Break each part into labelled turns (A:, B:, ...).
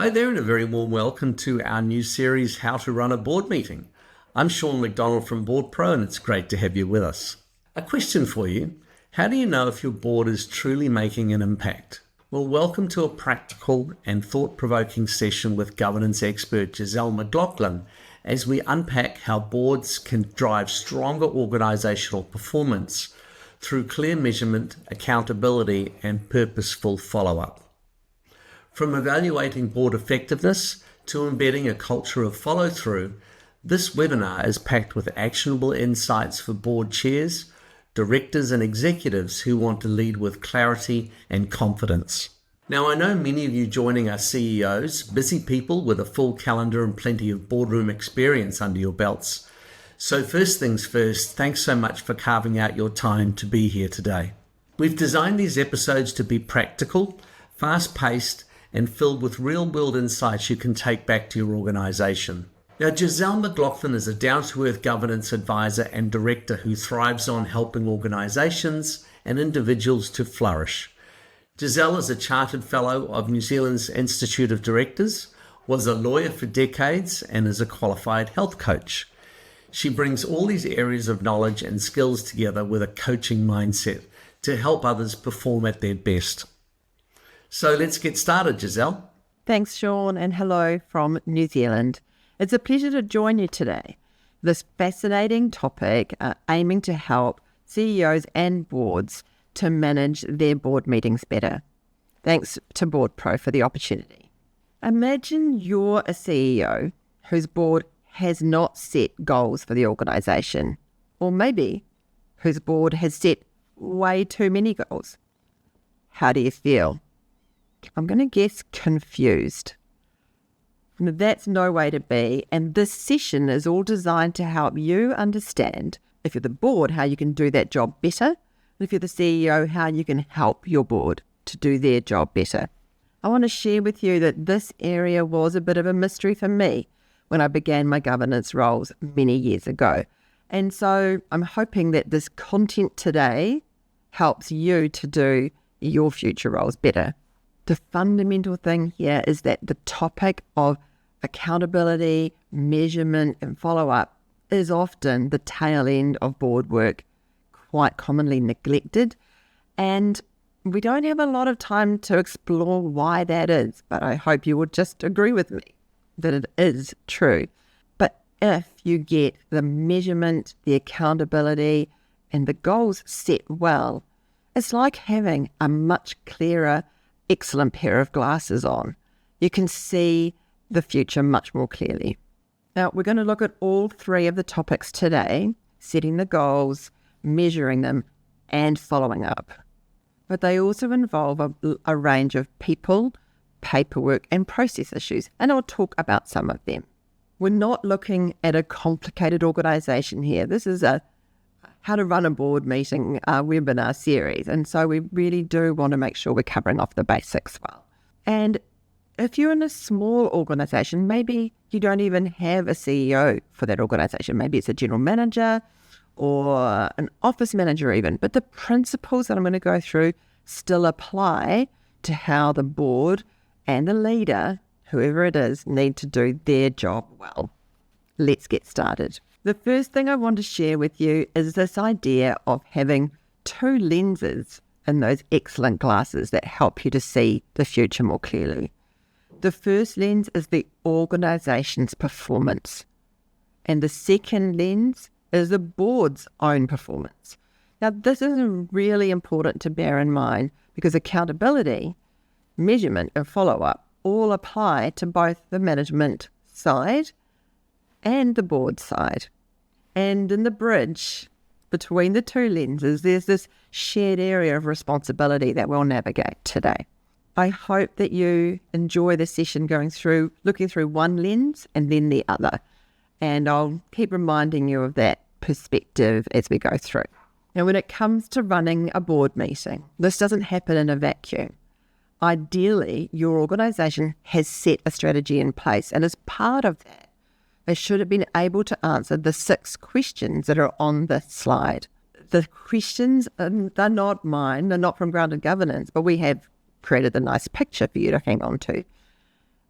A: Hi there, and a very warm welcome to our new series, How to Run a Board Meeting. I'm Sean McDonald from Board Pro, and it's great to have you with us. A question for you: how do you know if your board is truly making an impact? Well, welcome to a practical and thought-provoking session with governance expert Giselle MacLachlan as we unpack how boards can drive stronger organisational performance through clear measurement, accountability, and purposeful follow-up. From evaluating board effectiveness to embedding a culture of follow-through, this webinar is packed with actionable insights for board chairs, directors and executives who want to lead with clarity and confidence. Now, I know many of you joining are CEOs, busy people with a full calendar and plenty of boardroom experience under your belts. So first things first, thanks so much for carving out your time to be here today. We've designed these episodes to be practical, fast-paced, and filled with real-world insights you can take back to your organisation. Now, Giselle MacLachlan is a down-to-earth governance advisor and director who thrives on helping organisations and individuals to flourish. Giselle is a Chartered Fellow of New Zealand's Institute of Directors, was a lawyer for decades, and is a qualified health coach. She brings all these areas of knowledge and skills together with a coaching mindset to help others perform at their best. So let's get started, Giselle.
B: Thanks, Sean, and hello from New Zealand. It's a pleasure to join you today. This fascinating topic aiming to help CEOs and boards to manage their board meetings better. Thanks to Board Pro for the opportunity. Imagine you're a CEO whose board has not set goals for the organisation, or maybe whose board has set way too many goals. How do you feel? I'm going to guess confused. That's no way to be, and this session is all designed to help you understand, if you're the board, how you can do that job better, and if you're the CEO, how you can help your board to do their job better. I want to share with you that this area was a bit of a mystery for me when I began my governance roles many years ago, and so I'm hoping that this content today helps you to do your future roles better. The fundamental thing here is that the topic of accountability, measurement, and follow-up is often the tail end of board work, quite commonly neglected, and we don't have a lot of time to explore why that is, but I hope you would just agree with me that it is true. But if you get the measurement, the accountability, and the goals set well, it's like having a much clearer, excellent pair of glasses on. You can see the future much more clearly. Now, we're going to look at all three of the topics today: setting the goals, measuring them, and following up. But they also involve a range of people, paperwork, and process issues, and I'll talk about some of them. We're not looking at a complicated organisation here. This is a how to run a board meeting webinar series, and so we really do want to make sure we're covering off the basics well. And if you're in a small organisation, maybe you don't even have a CEO for that organisation. Maybe it's a general manager or an office manager even, but the principles that I'm going to go through still apply to how the board and the leader, whoever it is, need to do their job well. Let's get started. The first thing I want to share with you is this idea of having two lenses in those excellent glasses that help you to see the future more clearly. The first lens is the organisation's performance, and the second lens is the board's own performance. Now, this is really important to bear in mind because accountability, measurement, and follow-up all apply to both the management side and the board side. And in the bridge between the two lenses, there's this shared area of responsibility that we'll navigate today. I hope that you enjoy the session looking through one lens and then the other. And I'll keep reminding you of that perspective as we go through. Now, when it comes to running a board meeting, this doesn't happen in a vacuum. Ideally, your organisation has set a strategy in place, and as part of that, they should have been able to answer the 6 questions that are on this slide. The questions, they're not mine, they're not from Grounded Governance, but we have created a nice picture for you to hang on to.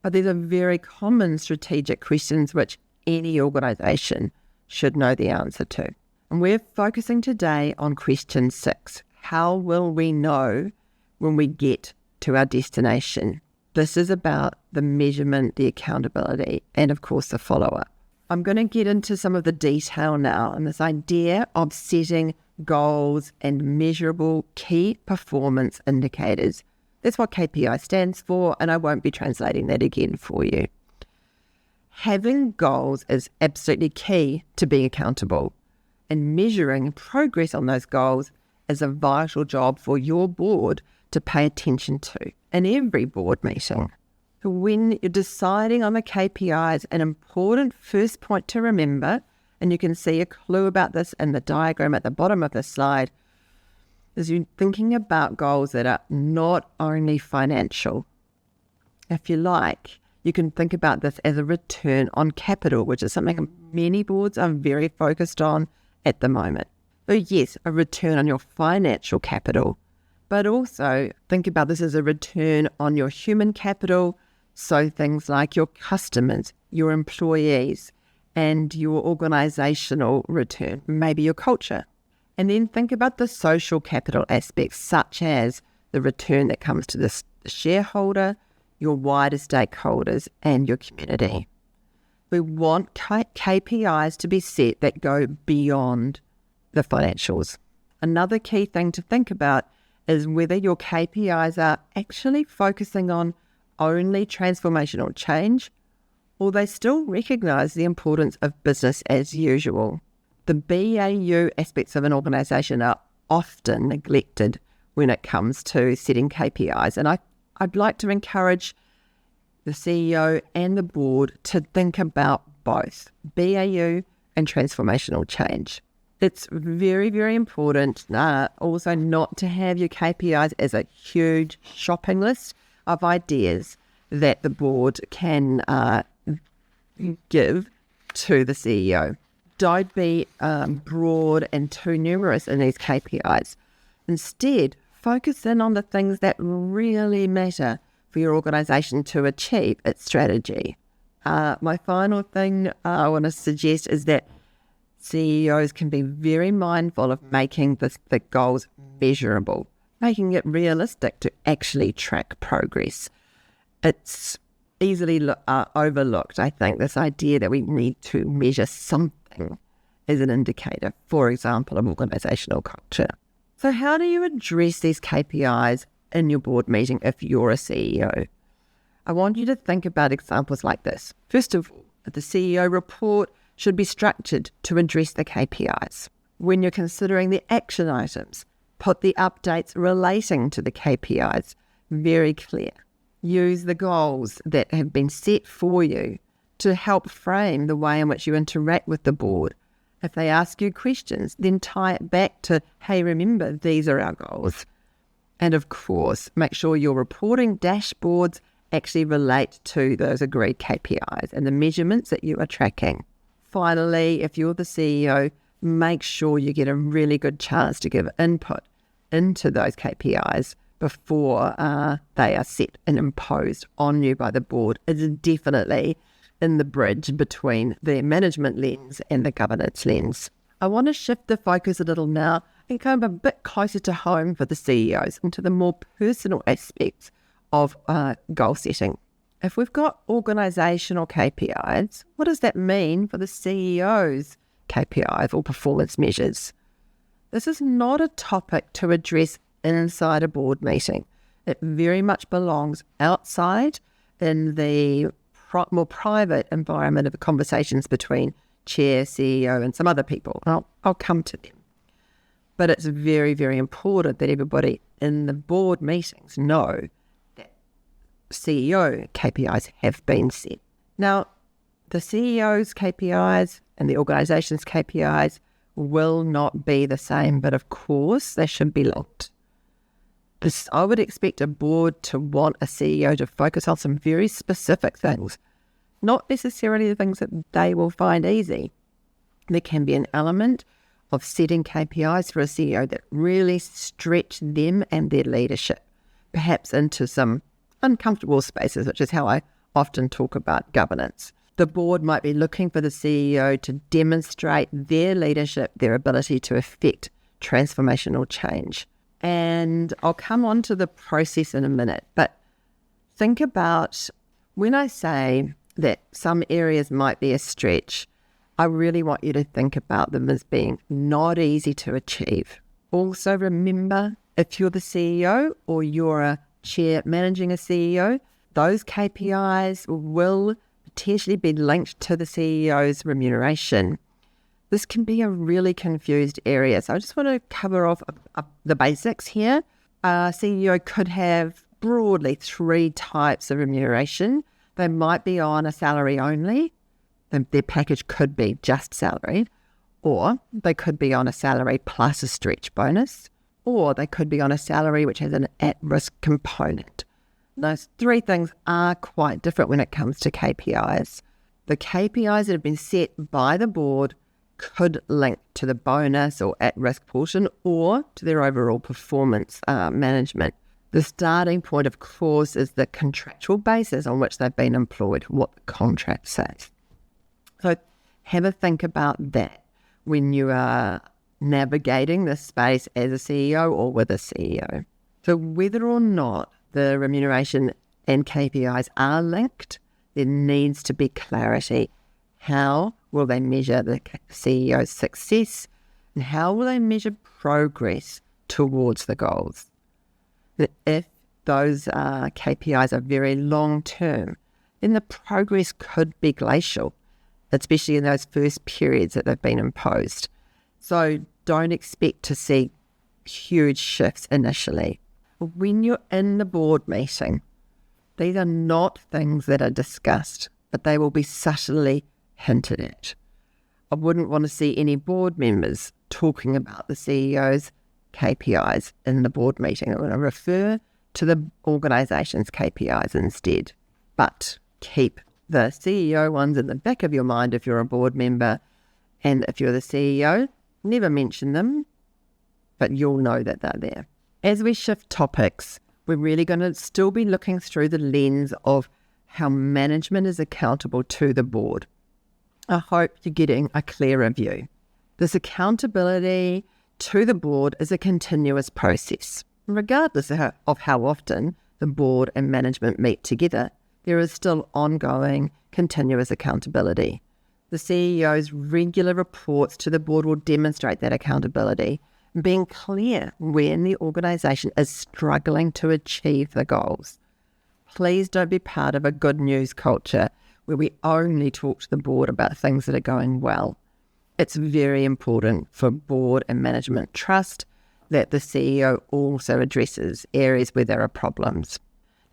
B: But these are very common strategic questions which any organisation should know the answer to. And we're focusing today on question 6. How will we know when we get to our destination? This is about the measurement, the accountability, and of course the follow-up. I'm going to get into some of the detail now and this idea of setting goals and measurable key performance indicators. That's what KPI stands for, and I won't be translating that again for you. Having goals is absolutely key to being accountable, and measuring progress on those goals is a vital job for your board to pay attention to in every board meeting. When you're deciding on the KPIs, an important first point to remember, and you can see a clue about this in the diagram at the bottom of the slide, is you're thinking about goals that are not only financial. If you like, you can think about this as a return on capital, which is something many boards are very focused on at the moment. So yes, a return on your financial capital, but also think about this as a return on your human capital, so things like your customers, your employees, and your organisational return, maybe your culture. And then think about the social capital aspects, such as the return that comes to the shareholder, your wider stakeholders, and your community. We want KPIs to be set that go beyond the financials. Another key thing to think about is whether your KPIs are actually focusing on only transformational change, or they still recognise the importance of business as usual. The BAU aspects of an organisation are often neglected when it comes to setting KPIs, and I'd like to encourage the CEO and the board to think about both BAU and transformational change. It's very, very important also not to have your KPIs as a huge shopping list of ideas that the board can give to the CEO. Don't be broad and too numerous in these KPIs. Instead, focus in on the things that really matter for your organisation to achieve its strategy. My final thing I want to suggest is that CEOs can be very mindful of making the goals measurable, making it realistic to actually track progress. It's easily overlooked, I think, this idea that we need to measure something as an indicator, for example, of organisational culture. So how do you address these KPIs in your board meeting if you're a CEO? I want you to think about examples like this. First of all, the CEO report should be structured to address the KPIs. When you're considering the action items, put the updates relating to the KPIs very clear. Use the goals that have been set for you to help frame the way in which you interact with the board. If they ask you questions, then tie it back to, hey, remember, these are our goals. And of course, make sure your reporting dashboards actually relate to those agreed KPIs and the measurements that you are tracking. Finally, if you're the CEO, make sure you get a really good chance to give input into those KPIs before they are set and imposed on you by the board. It's definitely in the bridge between the management lens and the governance lens. I want to shift the focus a little now and come a bit closer to home for the CEOs into the more personal aspects of goal setting. If we've got organisational KPIs, what does that mean for the CEO's KPIs or performance measures? This is not a topic to address inside a board meeting. It very much belongs outside in the more private environment of the conversations between chair, CEO, and some other people. I'll come to them. But it's very, very important that everybody in the board meetings know that CEO KPIs have been set. Now, the CEO's KPIs and the organisation's KPIs will not be the same, but of course they should be linked. I would expect a board to want a CEO to focus on some very specific things, not necessarily the things that they will find easy. There can be an element of setting KPIs for a CEO that really stretch them and their leadership, perhaps into some uncomfortable spaces, which is how often talk about governance. The board might be looking for the CEO to demonstrate their leadership, their ability to effect transformational change. And I'll come on to the process in a minute, but think about when I say that some areas might be a stretch, I really want you to think about them as being not easy to achieve. Also remember, if you're the CEO or you're a chair managing a CEO, those KPIs will potentially be linked to the CEO's remuneration. This can be a really confused area. So I just want to cover off the basics here. A CEO could have broadly 3 types of remuneration. They might be on a salary only. Their package could be just salary, or they could be on a salary plus a stretch bonus, or they could be on a salary which has an at-risk component. Those 3 things are quite different when it comes to KPIs. The KPIs that have been set by the board could link to the bonus or at-risk portion or to their overall performance management. The starting point, of course, is the contractual basis on which they've been employed, what the contract says. So have a think about that when you are navigating this space as a CEO or with a CEO. So whether or not the remuneration and KPIs are linked, there needs to be clarity. How will they measure the CEO's success, and how will they measure progress towards the goals? If those KPIs are very long-term, then the progress could be glacial, especially in those first periods that they've been imposed. So don't expect to see huge shifts initially. When you're in the board meeting, these are not things that are discussed, but they will be subtly hinted at. I wouldn't want to see any board members talking about the CEO's KPIs in the board meeting. I'm going to refer to the organisation's KPIs instead, but keep the CEO ones in the back of your mind if you're a board member, and if you're the CEO, never mention them, but you'll know that they're there. As we shift topics, we're really going to still be looking through the lens of how management is accountable to the board. I hope you're getting a clearer view. This accountability to the board is a continuous process. Regardless of how often the board and management meet together, there is still ongoing, continuous accountability. The CEO's regular reports to the board will demonstrate that accountability, being clear when the organisation is struggling to achieve the goals. Please don't be part of a good news culture where we only talk to the board about things that are going well. It's very important for board and management trust that the CEO also addresses areas where there are problems.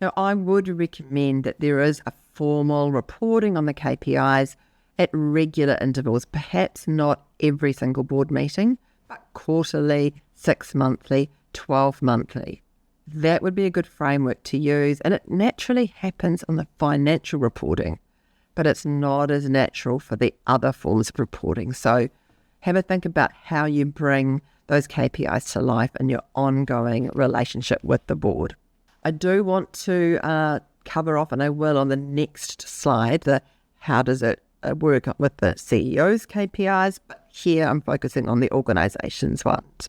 B: Now, I would recommend that there is a formal reporting on the KPIs at regular intervals, perhaps not every single board meeting, but quarterly, 6-monthly, 12-monthly. That would be a good framework to use, and it naturally happens on the financial reporting, but it's not as natural for the other forms of reporting. So have a think about how you bring those KPIs to life in your ongoing relationship with the board. I do want to cover off, and I will on the next slide, the how does it work with the CEO's KPIs, but here I'm focusing on the organisation's ones.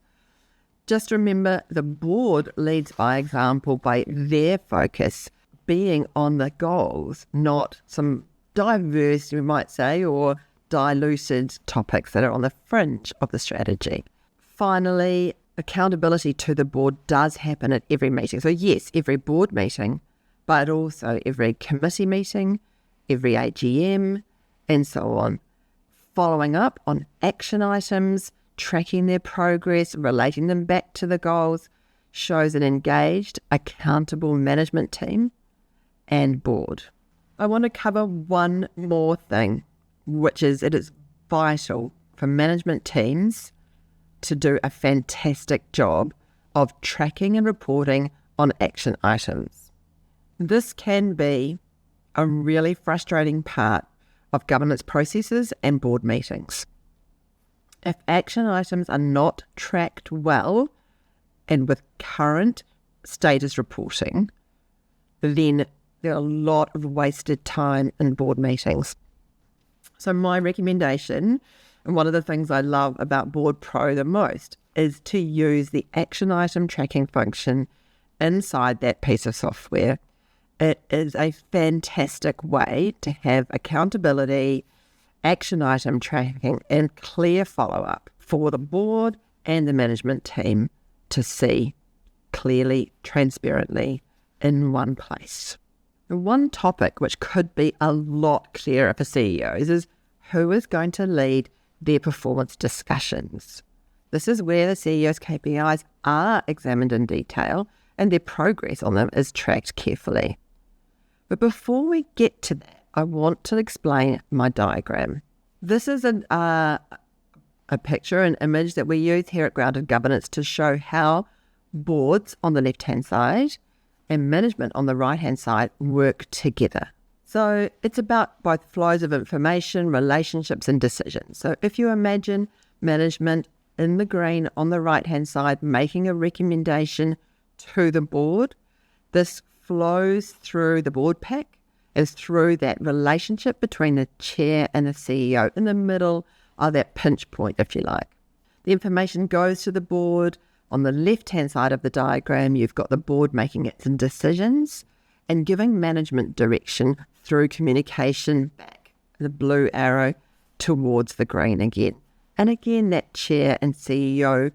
B: Just remember, the board leads by example by their focus being on the goals, not some diverse, you might say, or diluted topics that are on the fringe of the strategy. Finally, accountability to the board does happen at every meeting. So yes, every board meeting, but also every committee meeting, every AGM, and so on. Following up on action items, tracking their progress, relating them back to the goals, shows an engaged, accountable management team and board. I want to cover one more thing, which is it is vital for management teams to do a fantastic job of tracking and reporting on action items. This can be a really frustrating part of governance processes and board meetings. If action items are not tracked well and with current status reporting, then There are a lot of wasted time in board meetings. So my recommendation, and one of the things I love about Board Pro the most, is to use the action item tracking function inside that piece of software. It is a fantastic way to have accountability, action item tracking, and clear follow-up for the board and the management team to see clearly, transparently in one place. And one topic which could be a lot clearer for CEOs is who is going to lead their performance discussions. This is where the CEO's KPIs are examined in detail and their progress on them is tracked carefully. But before we get to that, I want to explain my diagram. This is a picture, an image that we use here at Grounded Governance to show how boards on the left-hand side and management on the right-hand side work together. So it's about both flows of information, relationships, and decisions. So if you imagine management in the green on the right-hand side making a recommendation to the board, this flows through the board pack, is through that relationship between the chair and the CEO in the middle of that pinch point, if you like. The information goes to the board. On the left-hand side of the diagram, you've got the board making its decisions and giving management direction through communication back, the blue arrow towards the green again. And again, that chair and CEO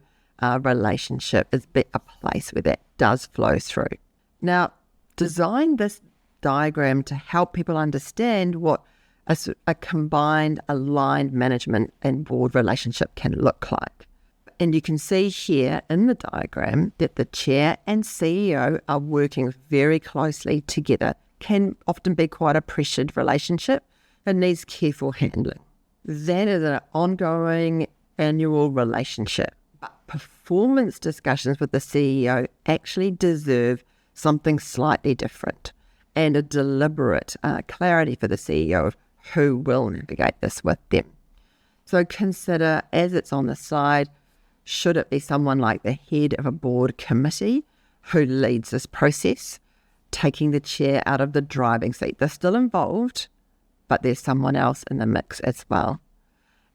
B: relationship is a place where that does flow through. Now, design this diagram to help people understand what a combined, aligned management and board relationship can look like. And you can see here in the diagram that the chair and CEO are working very closely together, can often be quite a pressured relationship and needs careful handling. That is an ongoing annual relationship. But performance discussions with the CEO actually deserve something slightly different and a deliberate clarity for the CEO of who will navigate this with them. So consider, as it's on the side, should it be someone like the head of a board committee who leads this process, taking the chair out of the driving seat? They're still involved, but there's someone else in the mix as well.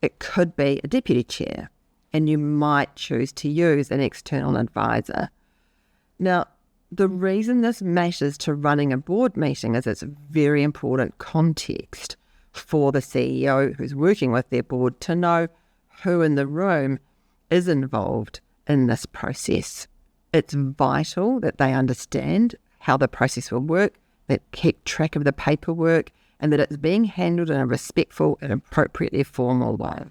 B: It could be a deputy chair, and you might choose to use an external advisor. Now, the reason this matters to running a board meeting is it's a very important context for the CEO who's working with their board to know who in the room is involved in this process. It's vital that they understand how the process will work, that keep track of the paperwork, and that it's being handled in a respectful and appropriately formal way.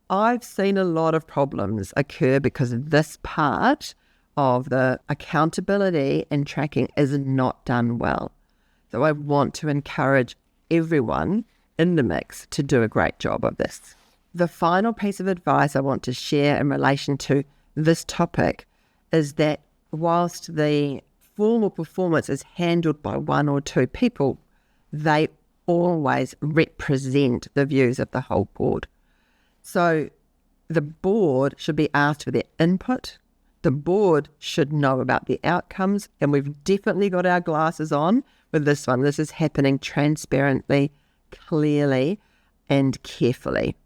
B: I've seen a lot of problems occur because this part of the accountability and tracking is not done well. So I want to encourage everyone in the mix to do a great job of this. The final piece of advice I want to share in relation to this topic is that whilst the formal performance is handled by one or two people, they always represent the views of the whole board. So the board should be asked for their input. The board should know about the outcomes, and we've definitely got our glasses on with this one. This is happening transparently, clearly, and carefully.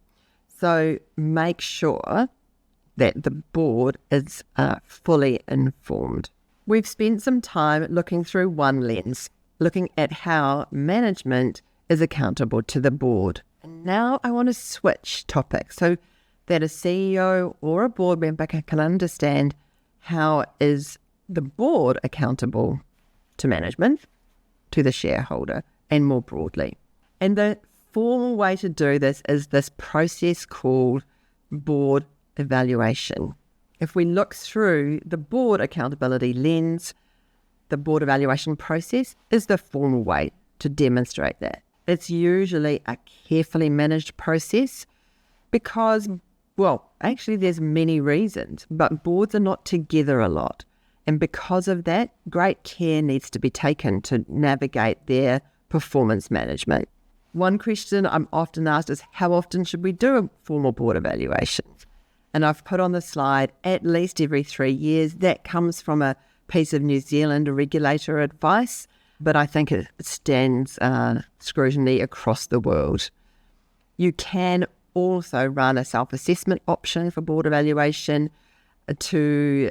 B: So make sure that the board is fully informed. We've spent some time looking through one lens, looking at how management is accountable to the board. And now I want to switch topics so that a CEO or a board member can understand how is the board accountable to management, to the shareholder, and more broadly. And the formal way to do this is this process called board evaluation. If we look through the board accountability lens, the board evaluation process is the formal way to demonstrate that. It's usually a carefully managed process because, well, actually there's many reasons, but boards are not together a lot. And because of that, great care needs to be taken to navigate their performance management. One question I'm often asked is, how often should we do a formal board evaluation? And I've put on the slide, at least every 3 years. That comes from a piece of New Zealand regulator advice. but I think it stands scrutiny across the world. You can also run a self-assessment option for board evaluation to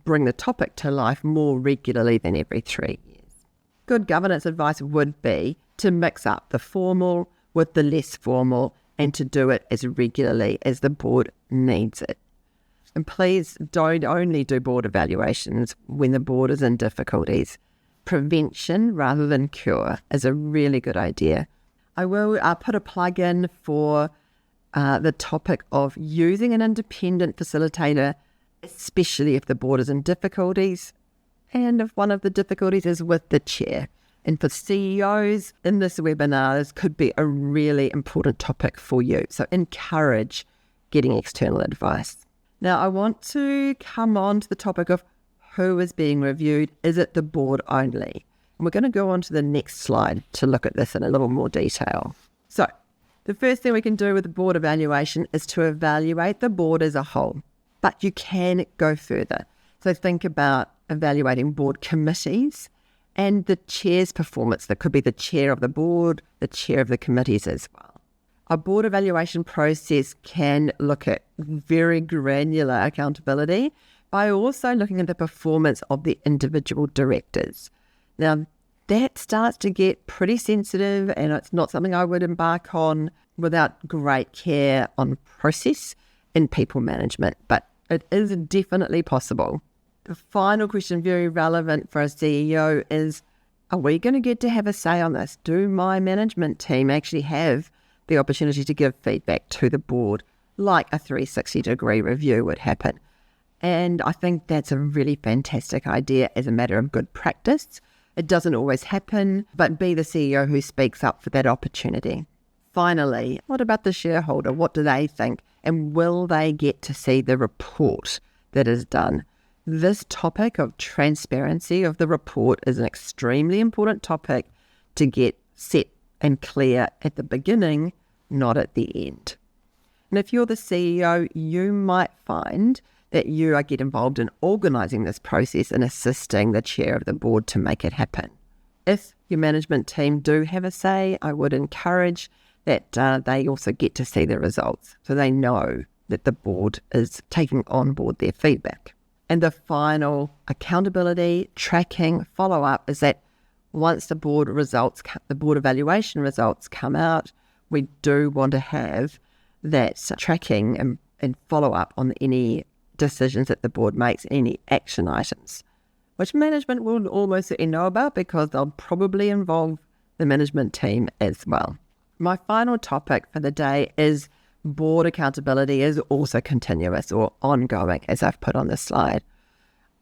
B: bring the topic to life more regularly than every 3 years. Good governance advice would be to mix up the formal with the less formal and to do it as regularly as the board needs it. And please don't only do board evaluations when the board is in difficulties. Prevention rather than cure is a really good idea. I will put a plug in for the topic of using an independent facilitator, especially if the board is in difficulties and if one of the difficulties is with the chair. And for CEOs in this webinar, this could be a really important topic for you. So encourage getting external advice. Now, I want to come on to the topic of who is being reviewed. Is it the board only? And we're going to go on to the next slide to look at this in a little more detail. So the first thing we can do with the board evaluation is to evaluate the board as a whole, but you can go further. So think about evaluating board committees and the chair's performance. That could be the chair of the board, the chair of the committees as well. A board evaluation process can look at very granular accountability by also looking at the performance of the individual directors. Now, that starts to get pretty sensitive, and it's not something I would embark on without great care on process and people management, but it is definitely possible. The final question, very relevant for a CEO, is, are we going to get to have a say on this? Do my management team actually have the opportunity to give feedback to the board, like a 360-degree review would happen? And I think that's a really fantastic idea as a matter of good practice. It doesn't always happen, but be the CEO who speaks up for that opportunity. Finally, what about the shareholder? What do they think? And will they get to see the report that is done? This topic of transparency of the report is an extremely important topic to get set and clear at the beginning, not at the end. And if you're the CEO, you might find that you get involved in organising this process and assisting the chair of the board to make it happen. If your management team do have a say, I would encourage that they also get to see the results so they know that the board is taking on board their feedback. And the final accountability, tracking, follow-up is that once the board evaluation results come out, we do want to have that tracking and follow-up on any decisions that the board makes, any action items, which management will almost certainly know about because they'll probably involve the management team as well. My final topic for the day is board accountability is also continuous or ongoing, as I've put on this slide.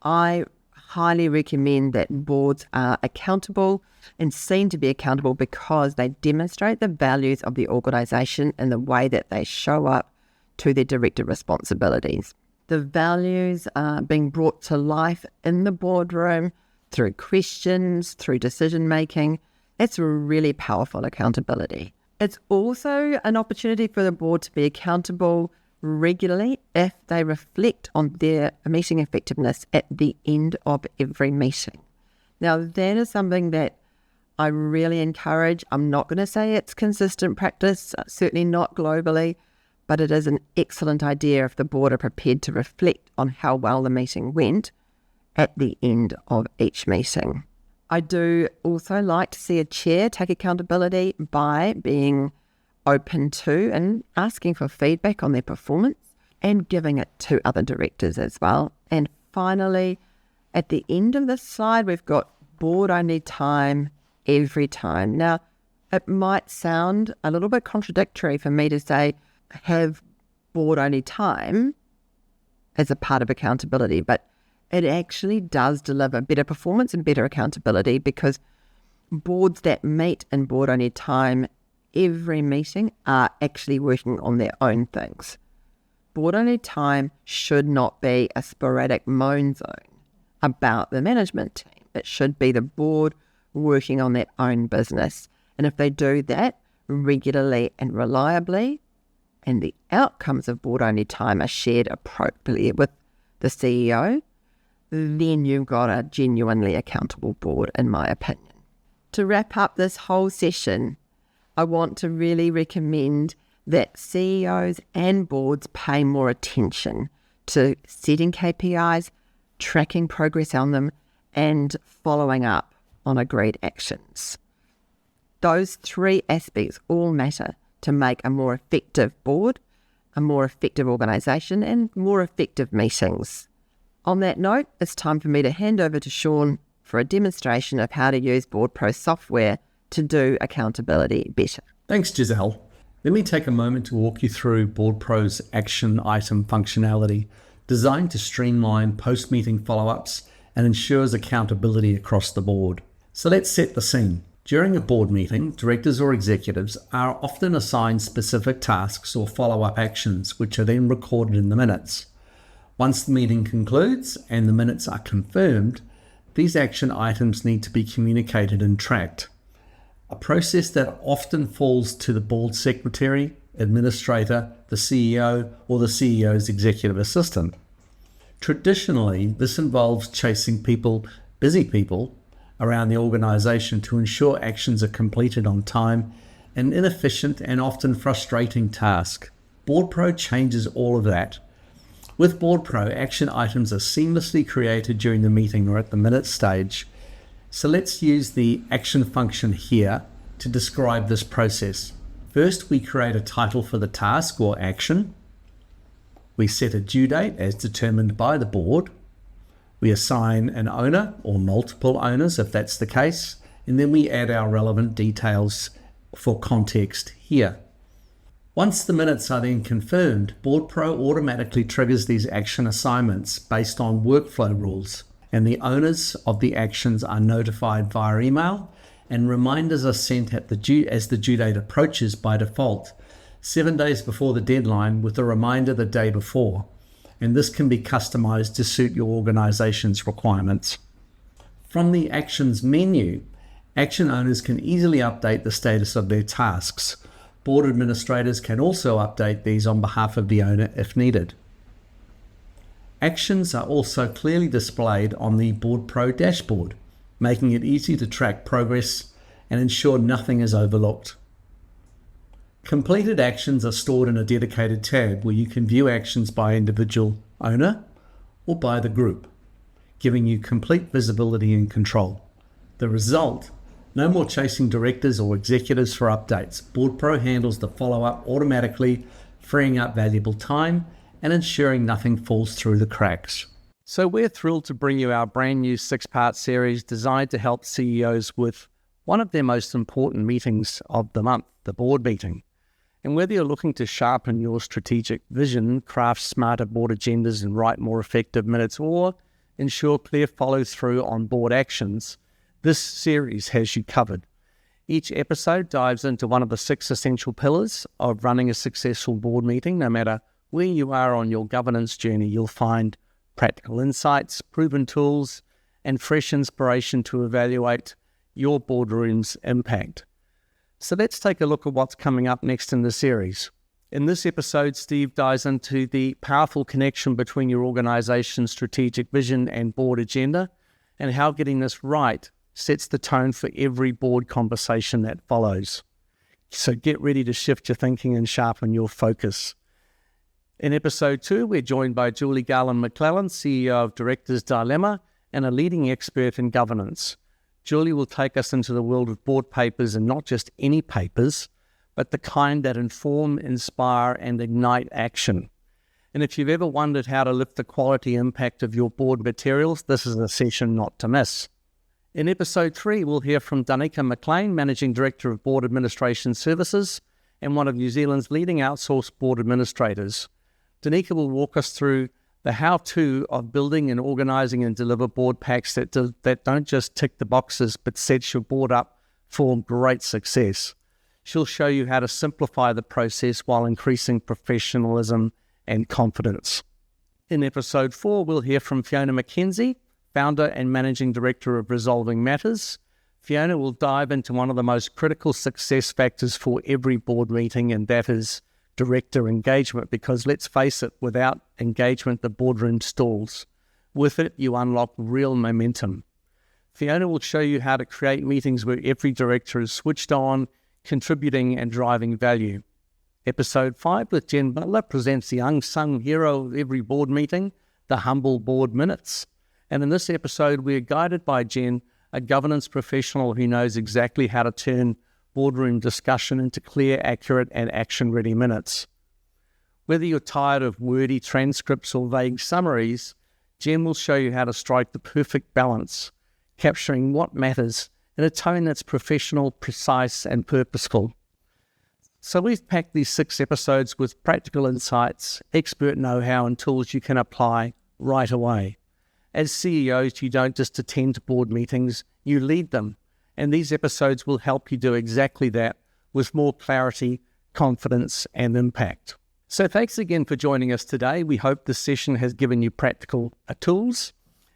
B: I highly recommend that boards are accountable and seen to be accountable because they demonstrate the values of the organisation and the way that they show up to their director responsibilities. The values are being brought to life in the boardroom through questions, through decision making. It's really powerful accountability. It's also an opportunity for the board to be accountable regularly if they reflect on their meeting effectiveness at the end of every meeting. Now, that is something that I really encourage. I'm not going to say it's consistent practice, certainly not globally, but it is an excellent idea if the board are prepared to reflect on how well the meeting went at the end of each meeting. I do also like to see a chair take accountability by being open to and asking for feedback on their performance and giving it to other directors as well. And finally, at the end of this slide, we've got board-only time every time. Now, it might sound a little bit contradictory for me to say have board-only time as a part of accountability, but it actually does deliver better performance and better accountability because boards that meet in board-only time every meeting are actually working on their own things. Board-only time should not be a sporadic moan zone about the management team. It should be the board working on their own business. And if they do that regularly and reliably, and the outcomes of board-only time are shared appropriately with the CEO, then you've got a genuinely accountable board, in my opinion. To wrap up this whole session, I want to really recommend that CEOs and boards pay more attention to setting KPIs, tracking progress on them, and following up on agreed actions. Those three aspects all matter to make a more effective board, a more effective organisation, and more effective meetings. On that note, it's time for me to hand over to Sean for a demonstration of how to use BoardPro software to do accountability better.
A: Thanks, Giselle. Let me take a moment to walk you through BoardPro's action item functionality, designed to streamline post-meeting follow-ups and ensures accountability across the board. So let's set the scene. During a board meeting, directors or executives are often assigned specific tasks or follow-up actions, which are then recorded in the minutes. Once the meeting concludes and the minutes are confirmed, these action items need to be communicated and tracked, a process that often falls to the board secretary, administrator, the CEO, or the CEO's executive assistant. Traditionally, this involves chasing busy people, around the organisation to ensure actions are completed on time, an inefficient and often frustrating task. BoardPro changes all of that. With BoardPro, action items are seamlessly created during the meeting or at the minute stage. So let's use the action function here to describe this process. First, we create a title for the task or action. We set a due date as determined by the board. We assign an owner or multiple owners if that's the case, and then we add our relevant details for context here. Once the minutes are then confirmed, BoardPro automatically triggers these action assignments based on workflow rules, and the owners of the actions are notified via email, and reminders are sent as the due date approaches by default, 7 days before the deadline with a reminder the day before. And this can be customized to suit your organization's requirements. From the Actions menu, action owners can easily update the status of their tasks. Board administrators can also update these on behalf of the owner if needed. Actions are also clearly displayed on the BoardPro dashboard, making it easy to track progress and ensure nothing is overlooked. Completed actions are stored in a dedicated tab where you can view actions by individual owner or by the group, giving you complete visibility and control. The result: no more chasing directors or executives for updates. BoardPro handles the follow-up automatically, freeing up valuable time and ensuring nothing falls through the cracks. So we're thrilled to bring you our brand new 6-part series designed to help CEOs with one of their most important meetings of the month, the board meeting. And whether you're looking to sharpen your strategic vision, craft smarter board agendas and write more effective minutes, or ensure clear follow-through on board actions, this series has you covered. Each episode dives into one of the 6 essential pillars of running a successful board meeting. No matter where you are on your governance journey, you'll find practical insights, proven tools, and fresh inspiration to evaluate your boardroom's impact. So let's take a look at what's coming up next in the series. In this episode, Steve dives into the powerful connection between your organization's strategic vision and board agenda, and how getting this right sets the tone for every board conversation that follows. So get ready to shift your thinking and sharpen your focus. In episode 2, we're joined by Giselle MacLachlan, CEO of Directors Dilemma and a leading expert in governance. Julie will take us into the world of board papers, and not just any papers, but the kind that inform, inspire, and ignite action. And if you've ever wondered how to lift the quality impact of your board materials, this is a session not to miss. In episode 3, we'll hear from Giselle MacLachlan, Managing Director of Board Administration Services and one of New Zealand's leading outsourced board administrators. Giselle will walk us through the how-to of building and organising and deliver board packs that don't just tick the boxes, but sets your board up for great success. She'll show you how to simplify the process while increasing professionalism and confidence. In episode 4, we'll hear from Fiona McKenzie, founder and managing director of Resolving Matters. Fiona will dive into one of the most critical success factors for every board meeting, and that is director engagement, because let's face it, without engagement, the boardroom stalls. With it, you unlock real momentum.
C: Fiona will show you how to create meetings where every director is switched on, contributing and driving value. Episode 5 with Jen Butler presents the unsung hero of every board meeting, the humble board minutes. And in this episode, we are guided by Jen, a governance professional who knows exactly how to turn boardroom discussion into clear, accurate, and action-ready minutes. Whether you're tired of wordy transcripts or vague summaries, Jen will show you how to strike the perfect balance, capturing what matters in a tone that's professional, precise, and purposeful. So we've packed these 6 episodes with practical insights, expert know-how, and tools you can apply right away. As CEOs, you don't just attend board meetings, you lead them. And these episodes will help you do exactly that with more clarity, confidence, and impact. So thanks again for joining us today. We hope this session has given you practical tools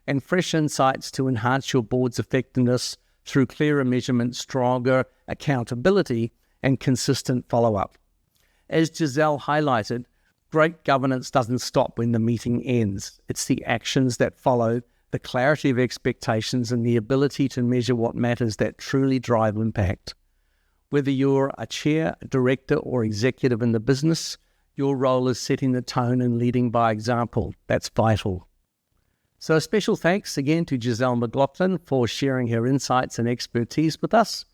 C: and fresh insights to enhance your board's effectiveness through clearer measurement, stronger accountability, and consistent follow-up. As Giselle highlighted, great governance doesn't stop when the meeting ends. It's the actions that follow, the clarity of expectations, and the ability to measure what matters that truly drive impact. Whether you're a chair, a director, or executive in the business, your role is setting the tone and leading by example. That's vital. So a special thanks again to Giselle MacLachlan for sharing her insights and expertise with us.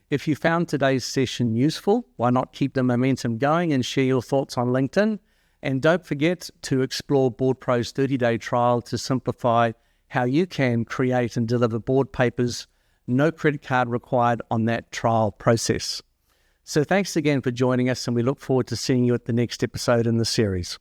C: If you found today's session useful, why not keep the momentum going and share your thoughts on LinkedIn? And don't forget to explore BoardPro's 30-day trial to simplify how you can create and deliver board papers. No credit card required on that trial process. So thanks again for joining us, and we look forward to seeing you at the next episode in the series.